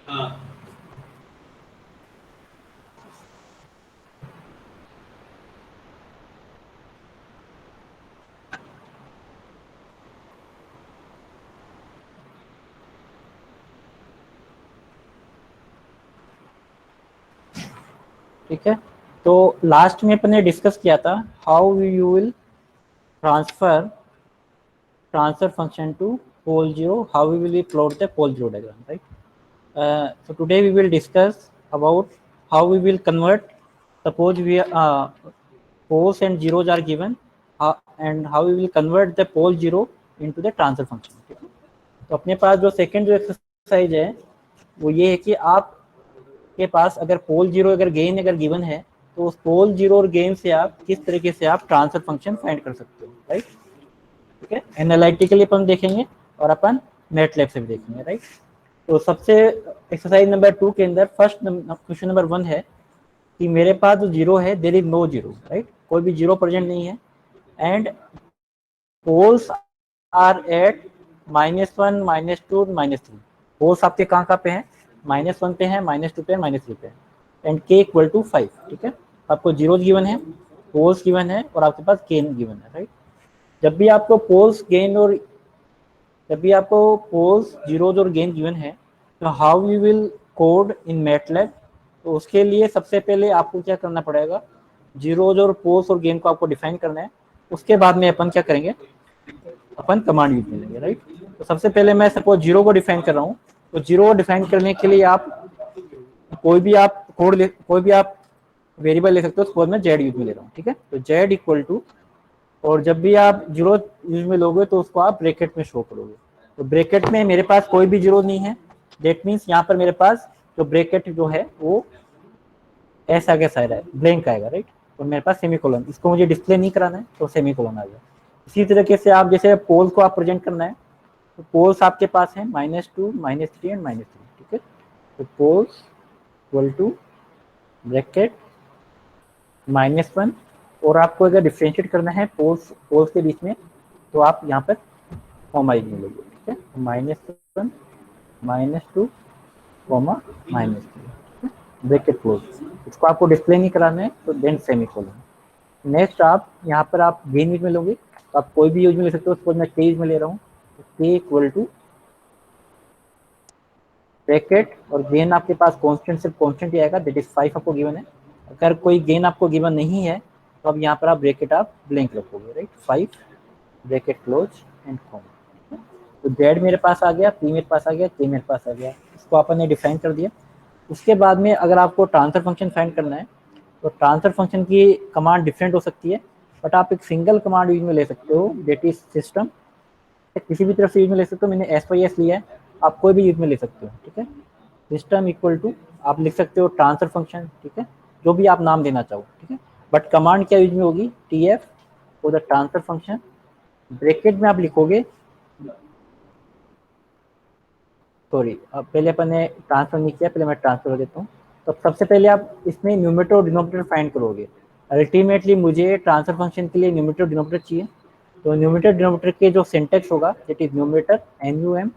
हाँ। ठीक है, तो लास्ट में अपन ने डिस्कस किया था how you will transfer transfer function to pole zero, how we will plot the pole zero diagram, right? So today we will discuss about how we will convert, suppose we poles and zeros are given, and how we will convert the pole zero into the transfer function. ठीक है, तो अपने पास जो second जो exercise है वो ये है कि आप के पास अगर पोल जीरो अगर गेन अगर गिवन है तो उस पोल जीरो और गेन से आप किस तरीके से आप ट्रांसफर फंक्शन फाइंड कर सकते हो, राइट? ठीक है, एनालिटिकली अपन देखेंगे और अपन मैटलैब से भी देखेंगे, राइट? तो सबसे एक्सरसाइज नंबर 2 के अंदर फर्स्ट क्वेश्चन नंबर 1 है कि मेरे पास जो जीरो है there is no zero, right? कोई भी जीरो प्रेजेंट नहीं है and poles are at -1 -2 -3। Poles आपके कहाँ कहाँ पे हैं? -1 पे है, -2 पे, -3 पे एंड के इक्वल टू 5। ठीक है, आपको जीरो गिवन है, पोल्स गिवन है और आपके पास गेन गिवन है, राइट? जब भी आपको पोल्स गेन और जब भी आपको पोल्स जीरोज और गेन गिवन है तो how you will code in MATLAB, तो उसके लिए सबसे पहले आपको क्या करना पड़ेगा, जीरोज और पोल्स और गेन को आपको डिफाइन करना है। उसके बाद में अपन क्या करेंगे, अपन कमांड यूज करेंगे, राइट? तो सबसे पहले मैं सपोज जीरो को डिफाइन कर रहा हूँ, तो जीरो को डिफाइन करने के लिए आप कोई भी आप वेरिएबल ले सकते हो, सपोज मैं जेड यूज में ले रहा हूँ। ठीक है, तो जेड इक्वल टू, और जब भी आप जीरो यूज में लोगे तो उसको आप ब्रैकेट में शो करोगे। तो ब्रैकेट में मेरे पास कोई भी जीरो नहीं है, दैट मीन्स यहाँ पर मेरे पास जो ब्रैकेट जो है वो ऐसा कैसा है, ब्लैंक आएगा, राइट? तो मेरे पास सेमीकोलन, इसको मुझे डिस्प्ले नहीं कराना है तो सेमीकोलन आ गया। इसी तरीके से आप जैसे पोल को आप प्रेजेंट करना है तो पोल्स आपके पास है -2 -3 एंड -3। ठीक है, तो पोल्स इक्वल टू ब्रैकेट -1, और आपको अगर डिफ्रेंशिएट करना है पोल्स पोल्स के बीच में तो आप यहाँ पर कॉमा यूज में लोगे। ठीक है, -1 -2 कॉमा -3 ब्रैकेट क्लोज, इसको आपको डिस्प्ले नहीं कराना है तो देन सेमीकोलन। नेक्स्ट आप यहाँ पर आप गेन यूज में लोगे तो आप कोई भी यूज में ले सकते हो, सपोज मैं के यूज में ले रहा हूँ तो के इक्वल टू ब्रैकेट, और गेन आपके पास कांस्टेंट से कांस्टेंट ही आएगा, दैट इज 5 आपको गिवन है। अगर कोई गेन आपको गिवन नहीं है तो अब यहाँ पर आप ब्रैकेट आप ब्लैंक रखोगे, right? 5 bracket close and comma. तो जेड मेरे पास आ गया, पी मेरे पास आ गया, के मेरे पास आ गया, इसको अपन ने डिफाइन कर दिया। उसके बाद में अगर आपको ट्रांसफर फंक्शन फाइंड करना है तो ट्रांसफर फंक्शन की कमांड डिफरेंट हो सकती है, बट आप एक सिंगल कमांड यूज में ले सकते हो, दैट इज सिस्टम। किसी भी तरफ से यूज में ले सकते हो, मैंने एस वाई एस लिया है, आप कोई भी यूज में ले सकते हो। ठीक है, सिस्टम इक्वल टू आप लिख सकते हो ट्रांसफर फंक्शन, ठीक है, जो भी आप नाम देना चाहो। ठीक है, बट कमांड क्या यूज में होगी, T F for the transfer function. Bracket में आप लिखोगे, सॉरी अब पहले अपन ने ट्रांसफर नहीं किया, पहले मैं ट्रांसफर कर देता हूँ। तो सबसे पहले आप इसमें न्यूमेटर और डिनोमिनेटर फाइंड करोगे। अल्टीमेटली मुझे ट्रांसफर फंक्शन के लिए न्यूमेटर और डिनोमिनेटर चाहिए, तो न्यूमेटर डिनोमिनेटर के जो सिंटेक्स होगा that is numerator N U M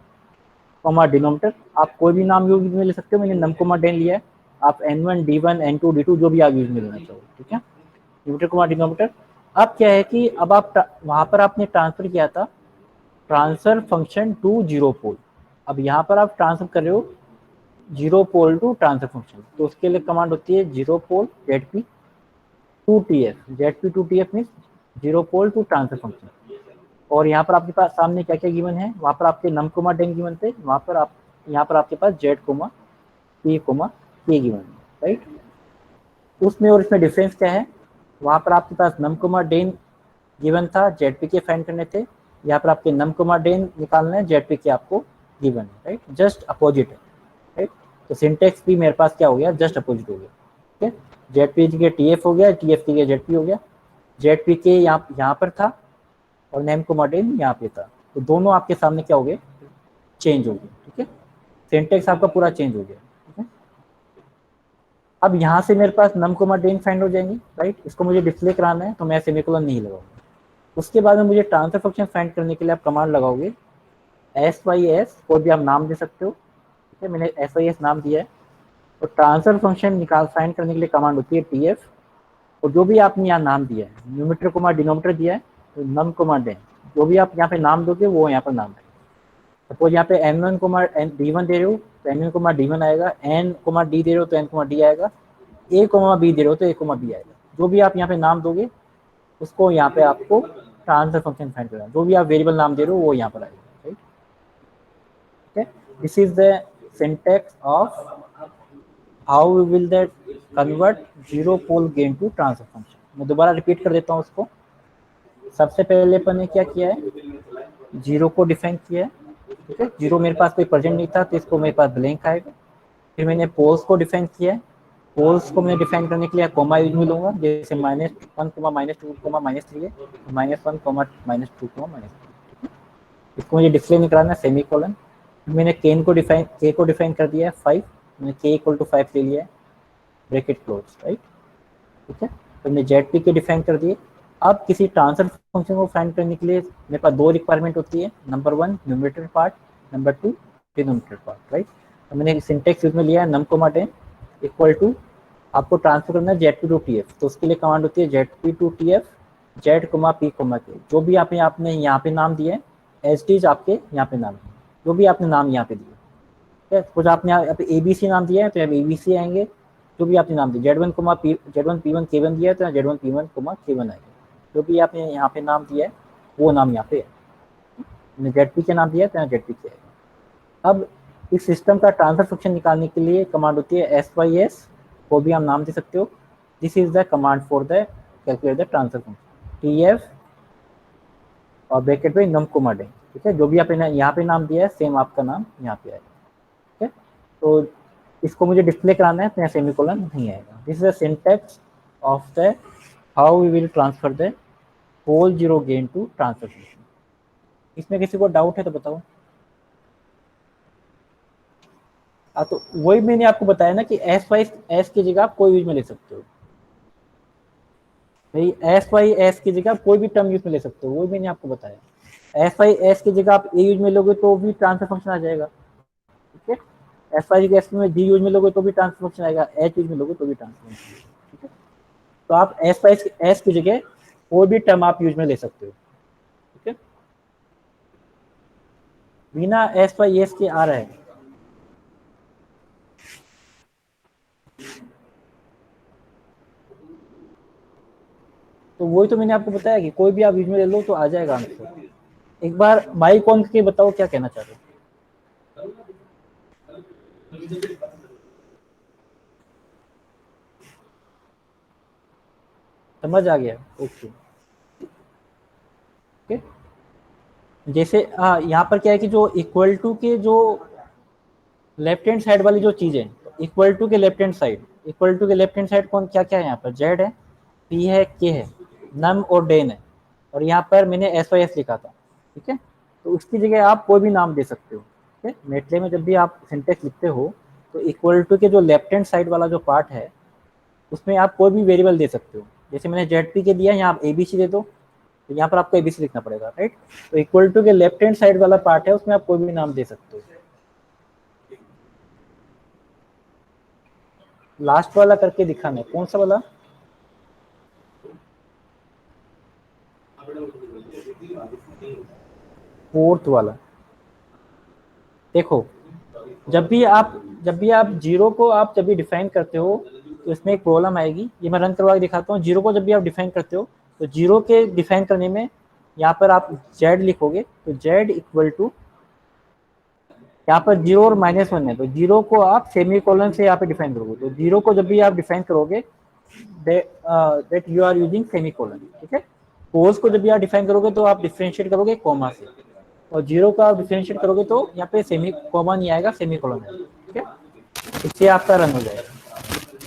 comma denominator, आप कोई भी नाम यूज में ले सकते हो, मैंने नम कोमा डेन लिया है, आप n1 d1 n2 d2 जो भी आप यूज में लेना चाहो। ठीक है, न्यूमेटर कोमा डिनोमिनेटर। अब क्या है कि अब आप वहां पर आपने ट्रांसफर किया था transfer function to zero pole, अब यहाँ पर आप ट्रांसफर कर रहे हो zero pole to transfer function, तो उसके लिए कमांड होती है zero pole Z P to T F mean zero pole to transfer function. और यहाँ पर आपके पास सामने क्या क्या गिवन है, वहाँ पर आपके नम कोमा डेन गिवन थे, वहाँ पर आप यहाँ पर आपके पास जेड कोमा पी कोमा के गिवन है, राइट? उसमें और इसमें डिफरेंस क्या है, वहाँ पर आपके पास नम कोमा डेन गिवन था, जेड पी के फाइंड करने थे, यहाँ पर आपके नम कोमा डेन निकालना है, जेड पी के आपको गिवन है, राइट? जस्ट अपोजिट है, राइट? तो सिंटेक्स भी मेरे पास क्या हो गया, जस्ट अपोजिट हो गया। ठीक है, जेड पी के टी एफ हो गया, टी एफ के जेड पी हो गया, जेड पी के यहाँ पर था और नेम कोमा डेन यहाँ पे था, तो दोनों आपके सामने क्या हो गए, चेंज हो गए। ठीक है, सिंटेक्स आपका पूरा चेंज हो गया। ठीक है, अब यहाँ से मेरे पास नम कोमा डेन फाइंड हो जाएंगे, राइट? इसको मुझे डिस्प्ले कराना है तो मैं सेमीकोलन नहीं लगाऊंगा। उसके बाद में मुझे ट्रांसफर फंक्शन फाइंड करने के लिए आप कमांड लगाओगे एस वाई एस, कोई भी आप नाम दे सकते हो, मैंने एस नाम दिया है। तो ट्रांसफर फंक्शन निकाल फाइंड करने के लिए कमांड होती है टीएफ, और जो भी आपने यहाँ नाम दिया है, न्यूमेटर कोमा डिनोमिनेटर दिया है, तो नम कोमा डेन, जो भी आप यहाँ पे नाम दोगे वो यहाँ पर नाम है। सपोज यहाँ पे N one comma D one दे रहे हो तो N one comma D one आएगा, एन कोमा डी दे रहे हो तो एन कोमा डी आएगा, ए कोमा बी दे रहे हो तो ए कोमा बी आएगा। जो भी आप यहाँ पे नाम दोगे उसको यहाँ पे आपको ट्रांसफर फंक्शन फाइंड करना है। जो भी आप वेरिएबल नाम दे रहे हो वो यहाँ पर आएगा, right. This is the syntax of how we will that convert zero pole gain to transfer function. मैं दोबारा रिपीट कर देता हूँ उसको। सबसे पहले अपन ने क्या किया है, जीरो को डिफाइन किया है, ठीक है। जीरो मेरे पास कोई प्रेजेंट नहीं था तो इसको मेरे पास ब्लैंक आएगा। फिर मैंने पोल्स को डिफाइन किया है, पोल्स को मैंने डिफाइन करने के लिए कोमा यूज में लूंगा, जैसे -1 -2 -3 है, -1 -2 -3। इसको मुझे डिस्प्ले नहीं कराना, सेमी कोलन। मैंने के को डिफाइन कर दिया है 5, मैंने के इक्वल टू 5 ले लिया है, ब्रैकेट क्लोज, राइट, ठीक है। तो मैंने जेड पी के डिफाइन कर दिए। अब किसी ट्रांसफर फंक्शन को फाइंड करने के लिए मेरे पास दो रिक्वायरमेंट होती है, number 1 numerator part, number 2 denominator part, right. तो मैंने सिंटेक्स यूज में लिया है num comma den equal to, आपको ट्रांसफर करना है Z P to T F, तो उसके लिए कमांड होती है Z P to T F Z comma P comma K. जो भी आपने यहाँ पे नाम दिए एज टीज आपके यहाँ पे नाम है, जो भी आपने नाम यहाँ पे दिए, ठीक है। कुछ आपने यहाँ पे ए बी सी नाम दिया है तो यहाँ ए बी सी आएंगे। जो भी आपने नाम दिया जेड वन पी वन के वन दिया है तो जेड वन पी वन के वन आएगा। जो भी आपने यहाँ पे नाम दिया है वो नाम यहाँ पे है। जेड पी के नाम दिया है तो यहाँ जेड पी के आएगा। अब इस सिस्टम का ट्रांसफर फंक्शन निकालने के लिए कमांड होती है एस वाई एस, को भी आप नाम दे सकते हो। This is the command for the calculate the transfer function, T F और ब्रैकेट में नम कोमा डेन, ठीक है। जो भी आपने यहाँ पे नाम दिया है सेम आपका नाम यहाँ पे आएगा, ठीक है। तो इसको मुझे डिस्प्ले कराना है तो यहाँ सेमीकोलन नहीं आएगा। This is the syntax of the how we will transfer the whole zero gain to transfer function. इसमें किसी को डाउट है तो बताओ। तो वही मैंने आपको बताया ना कि एस वाई एस की जगह आप कोई यूज में ले सकते हो भाई, एस वाई एस की जगह आप कोई भी टर्म यूज में ले सकते हो, वही मैंने आपको बताया। एस वाई एस की जगह आप ए यूज में लोगे तो भी ट्रांसफर फंक्शन आ जाएगा, ठीक है। एफ आई एस में जी यूज में लोगे तो भी ट्रांसफर फंक्शन आएगा, एच यूज में लोगे तो भी ट्रांसफर फंक्शन, ठीक है। तो आप एस वाई एस की जगह कोई भी टर्म आप यूज में ले सकते हो, ठीक है। बिना एस वाई एस के आ रहा है। तो वही तो मैंने आपको बताया कि कोई भी आप यूज में ले लो तो आ जाएगा आंसर। एक बार माइक ऑन करके बताओ क्या कहना चाह रहे हो। समझ आ गया, ओके, ओके। जैसे हाँ, यहाँ पर क्या है कि जो इक्वल टू के जो लेफ्ट हैंड साइड वाली जो चीज है, इक्वल टू के left hand side, equal to के लेफ्ट हैंड साइड कौन क्या क्या है, यहाँ पर जेड है, पी है, के है, नम और डेन है, और यहाँ पर मैंने एस वाई एस लिखा था, ठीक है। तो उसकी जगह आप कोई भी नाम दे सकते हो, ठीक है। मेटले में जब भी आप सिंटेक्स लिखते हो तो इक्वल टू के जो लेफ्ट हैंड साइड वाला जो पार्ट है उसमें आप कोई भी वेरिएबल दे सकते हो। जैसे मैंने जेड पी के दिया, यहाँ आप ए बी सी दे दो, तो यहाँ पर आपको ए बी सी लिखना पड़ेगा, राइट। तो इक्वल टू के लेफ्ट हैंड साइड वाला पार्ट है उसमें आप कोई भी नाम दे सकते हो। लास्ट वाला करके दिखाना, कौन सा वाला, फोर्थ वाला। देखो, जब भी आप जीरो को आप जब भी डिफाइन करते हो तो इसमें एक प्रॉब्लम आएगी। ये मैं रन करवा के दिखाता हूँ। जीरो को जब भी आप डिफाइन करते हो तो जीरो के डिफाइन करने में यहाँ पर आप जेड लिखोगे तो जेड इक्वल टू, यहाँ पर जीरो और -1 है तो जीरो को आप सेमी कोलन से यहाँ पे डिफाइन करोगे। तो जीरो को जब भी आप डिफाइन करोगे that you are using semicolon, ठीक है। पोज को जब भी आप डिफाइन करोगे तो आप डिफरेंशिएट करोगे कॉमा से, और जीरो का आप डिफरेंशिएट करोगे तो यहाँ पे सेमी कॉमा नहीं आएगा, सेमी कोलन आएगा, ठीक है। इससे आपका रन हो जाएगा।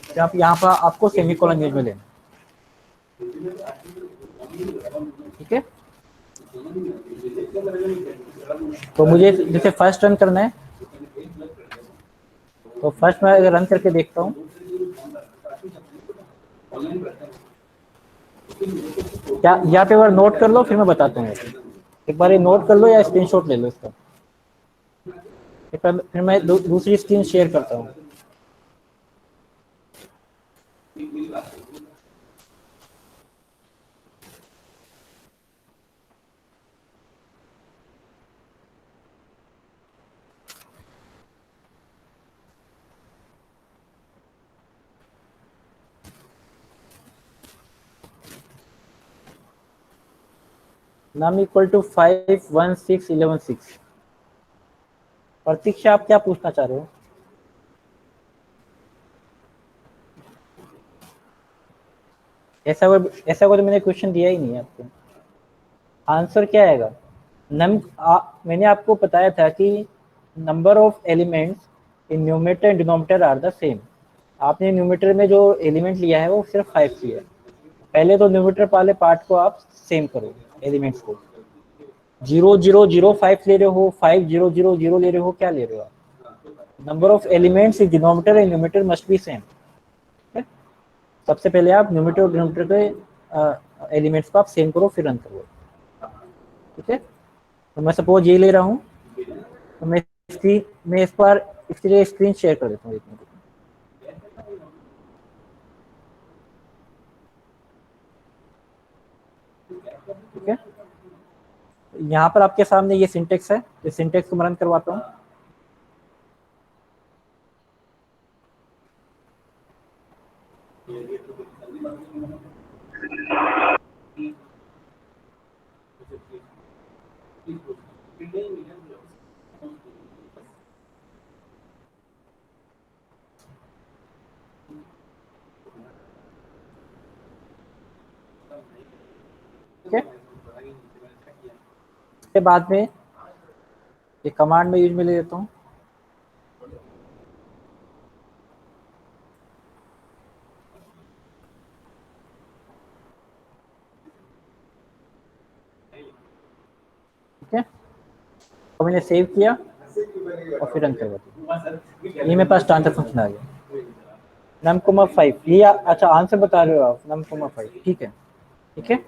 तो आप यहाँ पर आपको सेमी कोलन यूज में लेना, ठीक है। तो मुझे जैसे फर्स्ट रन करना है तो फर्स्ट मैं अगर रन करके देखता हूँ, क्या यहाँ पे बार नोट कर लो फिर मैं बताता हूँ। एक बार ये नोट कर लो या स्क्रीनशॉट ले लो इसका। फिर मैं दूसरी स्क्रीन शेयर करता हूँ। नम इक्वल टू 5 1 6 11 6। प्रतीक्षा, आप क्या पूछना चाह रहे हो? ऐसा कोई तो मैंने क्वेश्चन दिया ही नहीं है आपको। आंसर क्या आएगा? मैंने आपको बताया था कि number of elements in numerator and denominator are the same. आपने न्यूमरेटर में जो एलिमेंट लिया है वो सिर्फ 5 लिया है। पहले तो न्यूमरेटर वाले पार्ट को आप सेम करो, एलिमेंट्स को। 0005 ले रहे हो, 5000 ले रहे हो, क्या ले रहे हो आप? Number of elements in denominator and numerator must be same. सबसे पहले आप न्यूमरेटर और डिनोमिनेटर के एलिमेंट्स को आप सेम करो, फिर रन करो। ठीक है, तो मैं सपोज ये ले रहा हूँ, तो मैं इस बार इसके लिए स्क्रीन शेयर कर देता हूँ। ठीक है, यहाँ पर आपके सामने ये सिंटेक्स है, इस सिंटेक्स को मैं रन करवाता हूँ। ठीक है, उसके बाद में ये कमांड में यूज में ले लेता हूँ। ठीक है, तो मैंने सेव किया और फिर रन करवा दिया। ये मेरे पास ट्रांसफर फंक्शन आ गया। नम कोमा 5 ये अच्छा आंसर बता रहे हो आप, नम कोमा 5। ठीक है, ठीक है,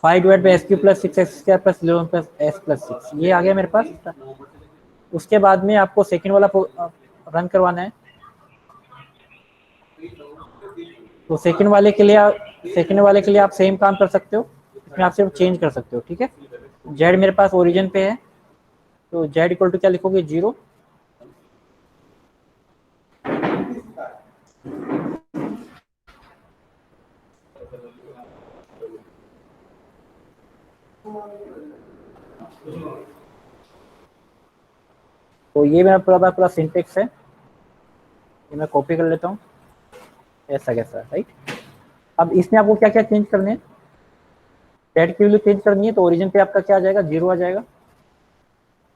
5 divide by S Q plus 6 x square plus 11 plus S plus 6 ये आ गया मेरे पास। उसके बाद में आपको सेकंड वाला रन करवाना है। तो सेकंड वाले के लिए आप सेम काम कर सकते हो, इसमें आप सिर्फ चेंज कर सकते हो। ठीक है, जेड मेरे पास ओरिजिन पे है, तो जेड इक्वल टू क्या लिखोगे? 0। तो ये मेरा पूरा सिंटेक्स है, ये मैं कॉपी कर लेता हूँ। ऐसा कैसा, राइट? अब इसमें आपको क्या क्या चेंज करने हैं? जेड की वैल्यू चेंज करनी है, तो ओरिजिन पे आपका क्या आ जाएगा? 0 आ जाएगा।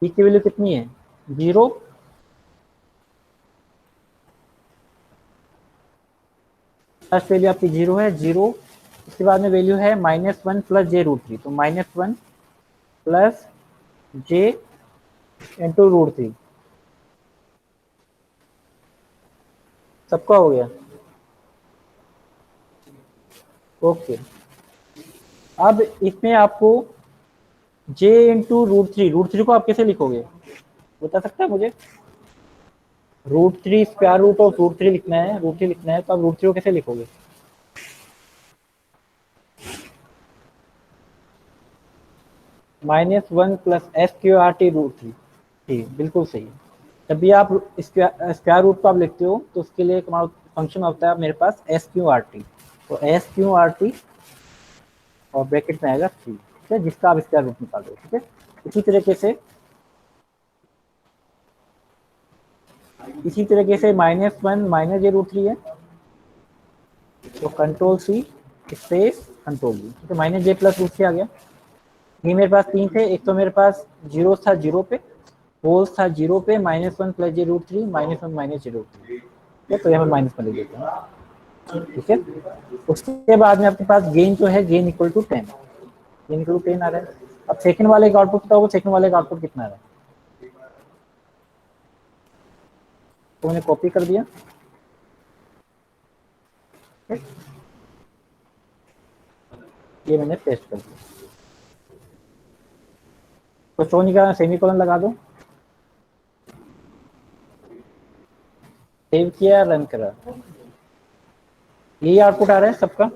ई की वैल्यू कितनी है? 0। फर्स्ट वैल्यू आपकी 0 है, 0। उसके बाद में वैल्यू है -1 प्लस j√3, तो -1 प्लस j इंटू √3। सबका हो गया? ओके, अब इसमें आपको j इंटू √3 को आप कैसे लिखोगे, बता सकता है मुझे? √3 स्क्वायर रूट ऑफ √3 लिखना है, √3 लिखना है, तो आप √3 को कैसे लिखोगे? -1 प्लस SQRT√3। ठीक, बिल्कुल सही है। जब भी आप स्क्वायर रूट को आप लिखते हो तो उसके लिए एक हमारा फंक्शन होता है मेरे पास SQRT। तो SQRT और ब्रैकेट में आएगा 3, ठीक है, जिसका आप स्क्वायर रूट निकाल दो। ठीक है, इसी तरीके से -1 -j√3 है, तो control C space control V। ठीक है, -j प्लस √3 आ गया। ये मेरे पास 3 थे, एक तो मेरे पास जीरो था, 0 पे होल्स था, 0 पे -1 प्लस j√3 -1 माइनस j√3। ठीक है, तो यहाँ पर -1 लिख देता हूँ। ठीक है, उसके बाद में आपके पास गेन जो है, gain equal to 10, gain equal to 10 आ रहा है। अब सेकंड वाले का आउटपुट बताओ, सेकंड वाले का आउटपुट कितना आ रहा है? तो मैंने कॉपी कर दिया। ये मैंने पेस्ट कर दिया। तो सोनी का सेमीकोलन लगा दो। सेव किया, रन करा, यही आउटपुट आ रहा है सबका।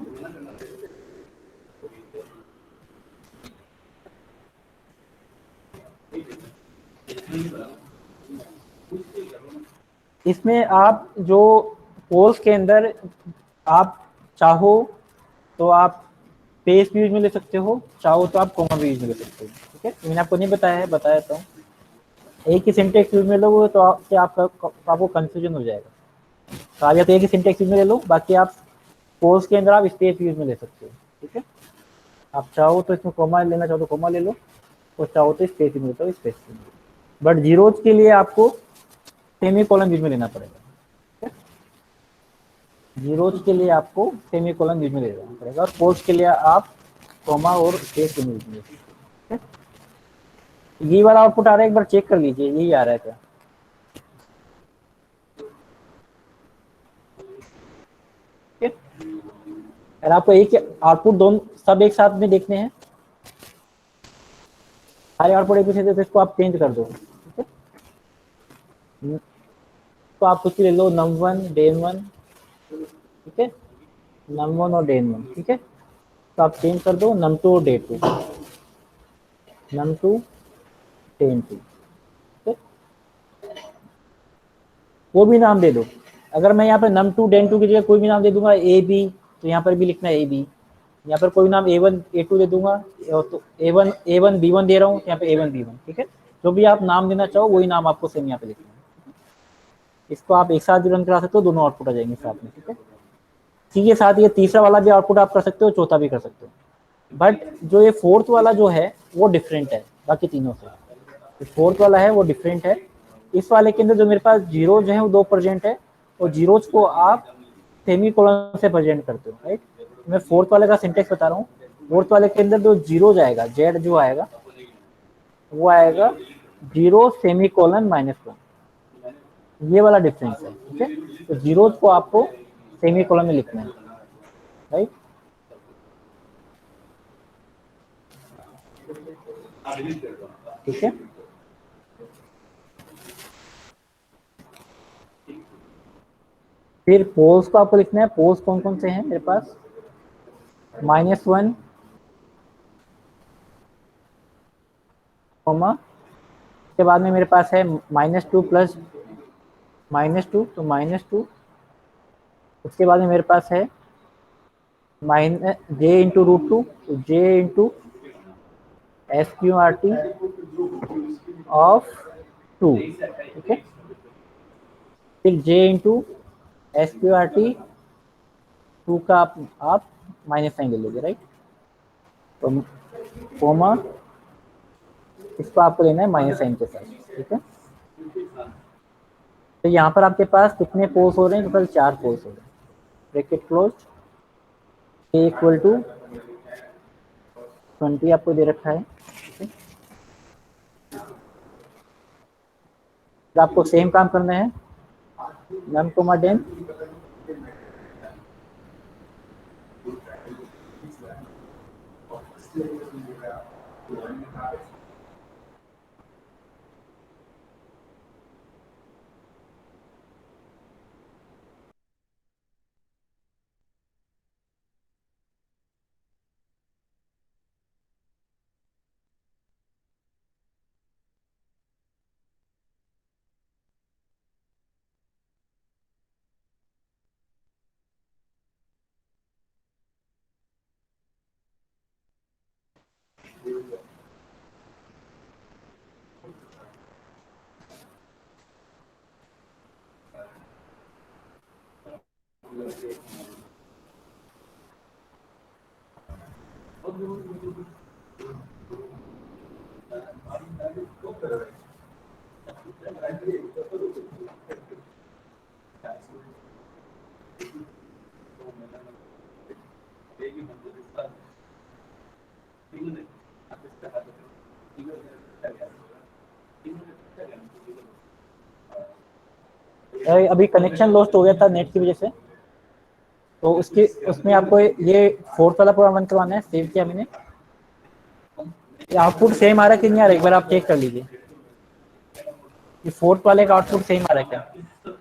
इसमें आप जो पोल्स के अंदर आप चाहो तो आप स्पेस भी यूज में ले सकते हो, चाहो तो आप कॉमा भी यूज में ले सकते हो। ठीक है, मैंने आपको नहीं बताया है, बताया तो एक ही सिंटेक्स यूज में लो तो आपको कंफ्यूजन हो जाएगा। तो आप या तो एक ही सिंटेक्स यूज में ले लो, बाकी आप पोल्स के अंदर आप स्पेस यूज में ले सकते हो। ठीक है, आप चाहो तो इसमें कॉमा लेना चाहो तो कॉमा ले लो, और चाहो तो स्पेस यूज में तो स्पेस यूज में। बट जीरोज के लिए आपको सेमी कॉलन यूज में लेना पड़ेगा। जीरोज के लिए आपको सेमी कॉलन यूज में लेना पड़ेगा, और पोल्स के लिए आप कॉमा और स्पेस यूज में ले। ये वाला आउटपुट आ रहा है, एक बार चेक कर लीजिए, यही आ रहा है क्या? अगर आपको एक आउटपुट दोनों सब एक साथ में देखने हैं, सारे आउटपुट एक दूसरे से, तो इसको आप चेंज कर दो। ठीक है, तो आप कुछ ले लो num 1 den 1, ठीक है, num 1 और den 1, ठीक है, तो आप चेंज कर दो num 2 और den 2, num 2 den 2, ठीक है, वो भी नाम दे दो। अगर मैं यहाँ पे num 2 den 2 की जगह कोई भी नाम दे दूंगा ए बी, तो यहाँ पर भी लिखना है ए बी। यहाँ पर कोई नाम A1 A2 दे दूंगा, तो A1 B1 दे रहा हूँ, यहाँ पे A1 B1, ठीक है, जो भी आप नाम देना चाहो वही नाम आपको सेम यहाँ पे लिखना है। इसको आप एक साथ भी रन करा सकते हो, दोनों आउटपुट आ जाएंगे साथ में। ठीक है, इसी के साथ ये तीसरा वाला भी आउटपुट आप कर सकते हो, चौथा भी कर सकते हो। बट जो ये फोर्थ वाला जो है वो डिफरेंट है बाकी तीनों से। फोर्थ वाला है वो डिफरेंट है। इस वाले के अंदर जो मेरे पास जीरो जो है वो 2 प्रेजेंट है, और जीरोज को आप सेमी कोलन से प्रेजेंट करते हो, राइट। मैं फोर्थ वाले का सिंटेक्स बता रहा हूँ। फोर्थ वाले के अंदर जो जीरो जाएगा, जेड जो आएगा वो आएगा जीरो सेमी कोलन -1, ये वाला डिफरेंस है। ठीक है, तो जीरोज को आपको सेमी कोलन में लिखना है, राइट। ठीक है, फिर पोल्स को आपको लिखना है। पोल्स कौन कौन से हैं मेरे पास? -1, कॉमा, उसके बाद में मेरे पास है -2 प्लस -2, तो -2, उसके बाद में मेरे पास है j इंटू √2, तो j इंटू SQRT ऑफ 2, ठीक है, फिर j इंटू SQRT 2 का आप माइनस साइन ले लोगे, राइट। तो कोमा, इसको आपको लेना है माइनस साइन के साथ। ठीक है, तो यहाँ पर आपके पास कितने पोल्स हो रहे हैं? टोटल 4 पोल्स हो रहे हैं। Bracket close, a equal to 20 आपको दे रखा है। तो आपको सेम काम करना है, num कोमा den, अभी कनेक्शन लॉस्ट हो गया था नेट की वजह से, तो उसमें आपको ये फोर्थ वाला प्रोग्राम रन करवाना है। सेव किया मैंने, आउटपुट सेम आ रहा है कि नहीं आ रहा है, एक बार आप चेक कर लीजिए। ये फोर्थ वाले का आउटपुट सेम आ रहा है क्या?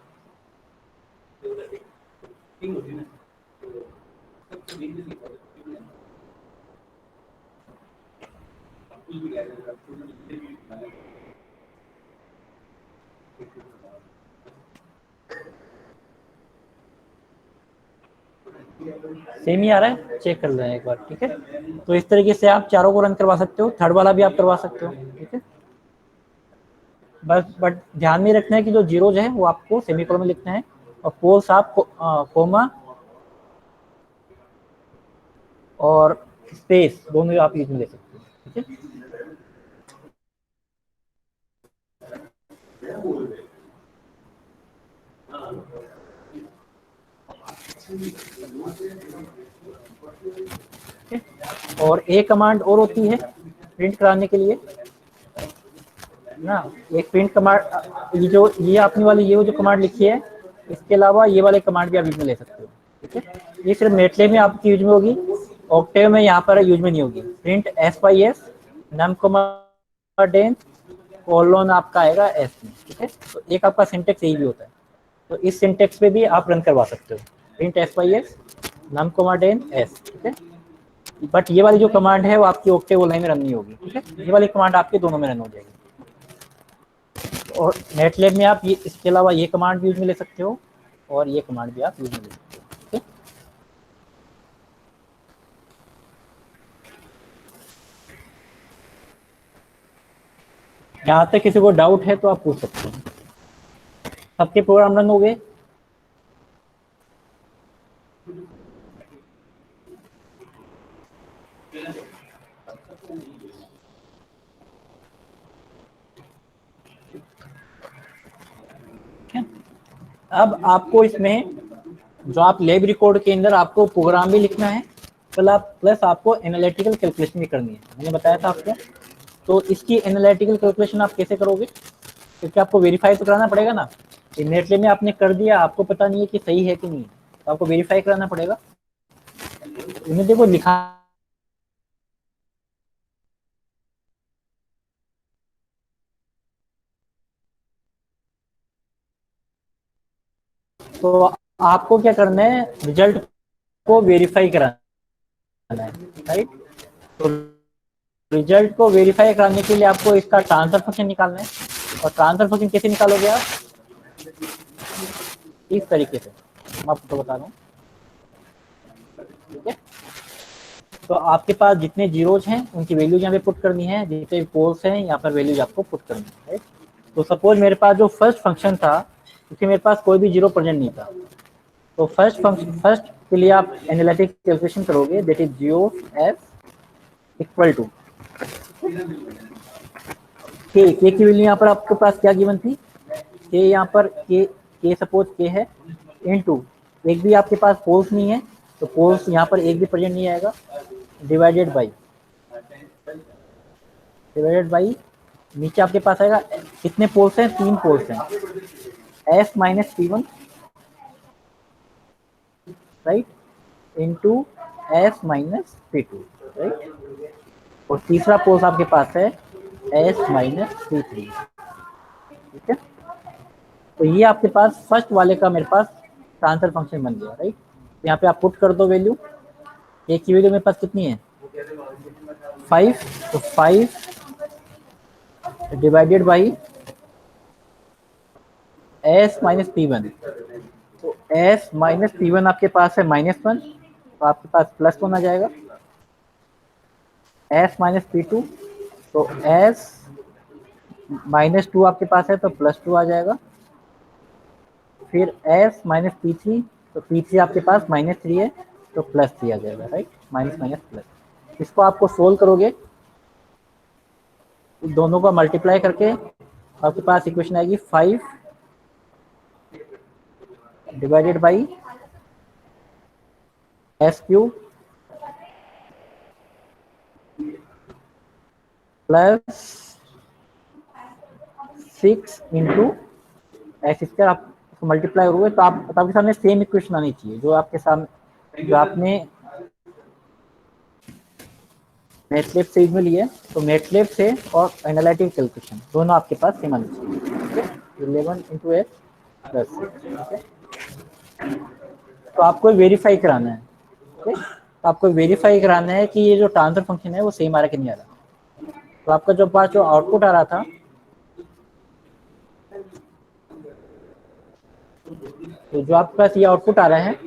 सेम ही आ रहा है, चेक कर लें एक बार, ठीक है। तो इस तरीके से आप चारों को रन करवा सकते हो, थर्ड वाला भी आप करवा सकते हो, ठीक है। बस बट ध्यान में रखना है कि जो जीरोज है वो आपको सेमीकोलन में लिखना है, और पोल्स आप कोमा और स्पेस दोनों आप यूज में ले सकते हो, ठीक है। और एक कमांड और होती है प्रिंट कराने के लिए ना, एक प्रिंट कमांड, ये आपने वाली ये जो कमांड लिखी है, इसके अलावा ये वाले कमांड भी आप यूज में ले सकते हो, ठीक है। ये सिर्फ मेटलेब में आपकी यूज में होगी, ऑक्टेव में यहाँ पर यूज में नहीं होगी। प्रिंट एस नम डेंस कोलोन आपका आएगा एस में, ठीक है। तो एक आपका सिंटेक्स यही भी होता है, तो इस सिंटेक्स पे भी आप रन करवा सकते हो, प्रिंट एस नम डेन एस, ठीक है। बट ये वाली जो कमांड है वो आपकी ऑक्टेव लाइन में रन नहीं होगी, ठीक है। ये वाली कमांड आपकी दोनों में रन हो जाएगी। और नेटलैब में आप ये इसके अलावा ये कमांड भी यूज में ले सकते हो, और ये कमांड भी आप यूज में ले सकते हो, ठीक है। यहाँ तक किसी को डाउट है तो आप पूछ सकते हो। सबके प्रोग्राम रन हो गए? अब आपको इसमें जो आप लैब रिकॉर्ड के अंदर आपको प्रोग्राम भी लिखना है, प्लस आपको एनालिटिकल कैलकुलेशन भी करनी है, मैंने बताया था आपको। तो इसकी एनालिटिकल कैलकुलेशन आप कैसे करोगे, क्योंकि आपको वेरीफाई तो कराना पड़ेगा ना। नेटले में आपने कर दिया, आपको पता नहीं है कि सही है कि नहीं, तो आपको वेरीफाई कराना पड़ेगा। इन्हें देखो लिखा, तो आपको क्या करना है, रिजल्ट को वेरीफाई कराना है, राइट। तो रिजल्ट को वेरीफाई कराने के लिए आपको इसका ट्रांसफर फंक्शन निकालना है, और ट्रांसफर फंक्शन कैसे निकालोगे आप, इस तरीके से मैं आपको बता रहा हूँ, ठीक है। तो आपके पास जितने जीरोज हैं उनकी वैल्यूज यहाँ पे पुट करनी है, जितने पोल्स हैं यहाँ पर वैल्यूज आपको पुट करनी है, राइट। तो सपोज मेरे पास जो फर्स्ट फंक्शन था उसके मेरे पास कोई भी जीरो प्रेजेंट नहीं था, तो फर्स्ट के लिए आप एनालिटिक कैलकुलेशन करोगे, that is zero F equal to K की वैल्यू यहाँ पर आपके पास क्या गिवन थी, के यहाँ पर के सपोज के है, इनटू एक भी आपके पास पोल्स नहीं है, तो पोल्स यहाँ पर एक भी प्रेजेंट नहीं आएगा, डिवाइडेड बाई नीचे आपके पास आएगा कितने पोल्स हैं, 3 पोल्स हैं, S minus P1, right, into S minus P2, right. और तीसरा पोल्स आपके पास है एस माइनस P3, ठीक है। तो ये आपके पास फर्स्ट वाले का मेरे पास ट्रांसफर फंक्शन बन गया, राइट। यहाँ पे आप पुट कर दो वैल्यू, एक की वैल्यू मेरे पास कितनी है 5, तो 5 divided by S minus P1, तो एस माइनस P1 आपके पास है -1, तो आपके पास +1 आ जाएगा, एस माइनस P2, तो एस -2 आपके पास है तो +2 आ जाएगा, फिर एस माइनस P3, तो P3 आपके पास -3 है तो +3 आ जाएगा, राइट, माइनस माइनस प्लस। इसको आपको सोल्व करोगे, दोनों का मल्टीप्लाई करके आपके पास इक्वेशन आएगी 5 divided by S cube plus 6 into x square, आप मल्टीप्लाई करोगे तो आप आपके सामने सेम इक्वेशन आनी चाहिए जो आपके सामने, जो आपने नेटलिप से में लिया है, तो नेटलिप से और एनालिटिक कैलकुलेशन दोनों आपके पास सेम आनी चाहिए, ठीक है। 11 इंटू एक्स प्लस 6, ठीक है। तो आपको वेरीफाई कराना है, ओके। तो आपको वेरीफाई कराना है कि ये जो ट्रांसफर फंक्शन है वो सेम आ रहा है कि नहीं आ रहा। तो आपका जो पास जो आउटपुट आ रहा था, तो जो आपके पास ये आउटपुट आ रहा है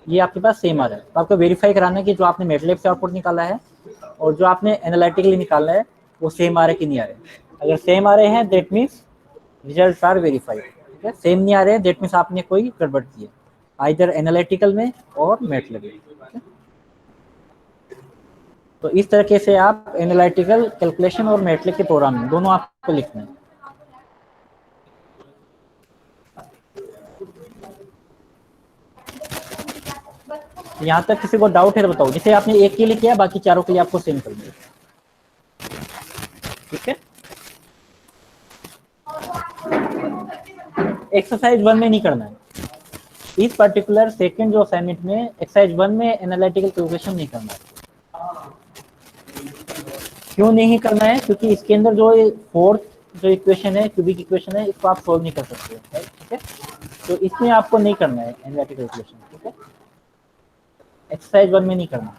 ये आपके पास सेम आ रहा है। तो आपको वेरीफाई कराना है कि जो आपने मेटलैब से आउटपुट निकाला है और जो आपने एनालिटिकली निकाला है वो सेम आ रहे कि नहीं आ रहे। अगर सेम आ रहे हैं that means result are verified, ठीक है। सेम नहीं आ रहे हैं दैट मीन्स आपने कोई गड़बड़ की है, आइदर एनालिटिकल में और मेटलैब में। तो इस तरीके से आप एनालिटिकल कैलकुलेशन और मेटलैब के प्रोग्राम दोनों आपको लिखना है। यहाँ तक किसी को डाउट है तो बताओ। जैसे आपने एक के लिए किया, बाकी चारों के लिए आपको सेम कर दिया, ठीक है। एक्सरसाइज 1 में नहीं करना है, इस पर्टिकुलर सेकंड जो असाइनमेंट में एक्सरसाइज 1 में एनालिटिकल कैलकुलेशन नहीं करना है। क्यों नहीं करना है? क्योंकि इसके अंदर जो फोर्थ जो इक्वेशन है, क्यूबिक इक्वेशन है, इसको आप सोल्व नहीं कर सकते, ठीक है। तो इसमें आपको नहीं करना है एनालिटिकल कैलकुलेशन, ठीक है। एक्सरसाइज 1 में नहीं करना।